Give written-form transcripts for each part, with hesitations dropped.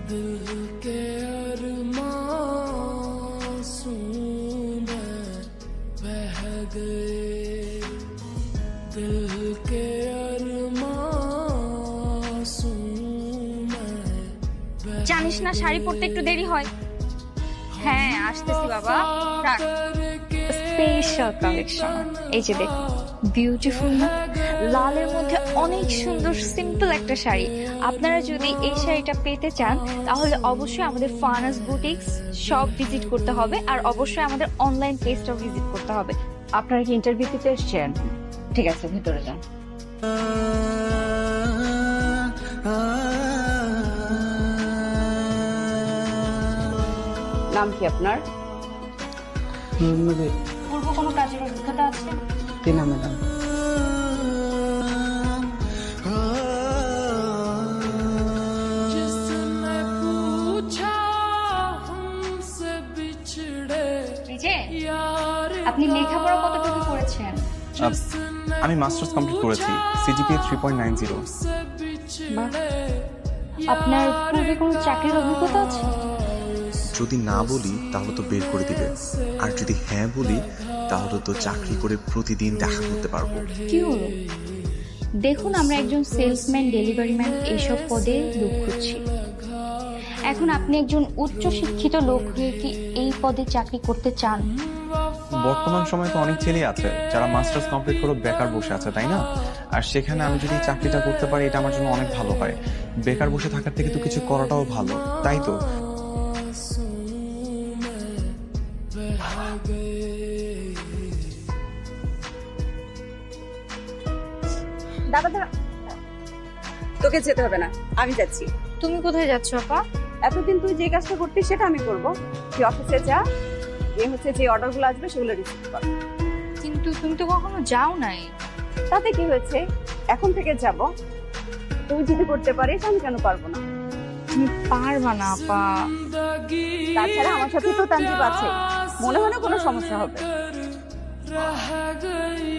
दिल के अरमासूं में बह गए दिल के अरमासूं में জানিস না শাড়ি পরতে একটু দেরি হয়। হ্যাঁ আসতেছি বাবা। রাখ। স্পেশাল কালেকশন এই যে দেখো, বিউটিফুল না? লালের মধ্যে অনেক সুন্দর সিম্পল একটা শাড়ি। আপনারা যদি এই শাড়িটা পেতে চান তাহলে অবশ্যই আমাদের ফানাস বুটিক্স শপ ভিজিট করতে হবে, আর অবশ্যই আমাদের অনলাইন পেজটাও ভিজিট করতে হবে। আপনারা কি ইন্টারভিউ দিতে এসেছেন? ঠিক আছে, ভিতরে যান। নাম কি আপনার? পূর্ব কোনো কাজের অভিজ্ঞতা আছে? টিনা ম্যাডাম। जिसने पूछा हमसे बिछड़े এই যে यार আপনি লেখাপড়া কতটুকু করেছেন? আমি মাস্টার্স কমপ্লিট করেছি, সিজিপিএ 3.90। से बिछड़े আপনার পূর্বে কোনো চাকরির অভিজ্ঞতা আছে? যদি না বলি তাহলে তো বের করে দিবে, আর যদি হ্যাঁ বলি তাহলে তো চাকরি করে প্রতিদিন দেখা করতে পারবো। কি হলো? দেখুন আমরা একজন সেলসম্যান, ডেলিভারি ম্যান এইসব পদে লোক খুঁজছি। এখন আপনি একজন উচ্চ শিক্ষিত লোক হয়ে কি এই পদে চাকরি করতে চান? বর্তমান সময়ে তো অনেক ছেলে আছে যারা মাস্টার্স কমপ্লিট করে বেকার বসে আছে, তাই না? আর সেখানে আমি যদি চাকরিটা করতে পারি এটা আমার জন্য অনেক ভালো হয়। বেকার বসে থাকার থেকে তো কিছু করাটাও ভালো, তাই তো? দাদা দাদা, তোকে যেতে হবে না, আমি যাচ্ছি। তুমি কোথায় যাচ্ছ আপা? এতদিন তুই যে কাজটা করতিস সেটা আমি করব। তুই অফিসে যা, যে অর্ডারগুলো আসবে সেগুলো রিসিভ কর। কিন্তু তুমি তো কখনো যাও নাই। তাতে কি হয়েছে? এখন থেকে যাব। তুই যদি করতে পারিস আমি কেন পারবো না? তুমি পারবা না আপা। তাছাড়া আমার সাথে তো তানজিব আছে, মনে হয় না কোনো সমস্যা হবে। रह गई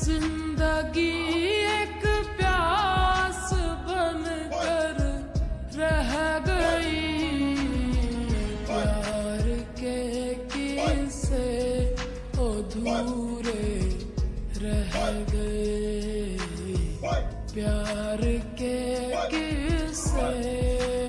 जिंदगी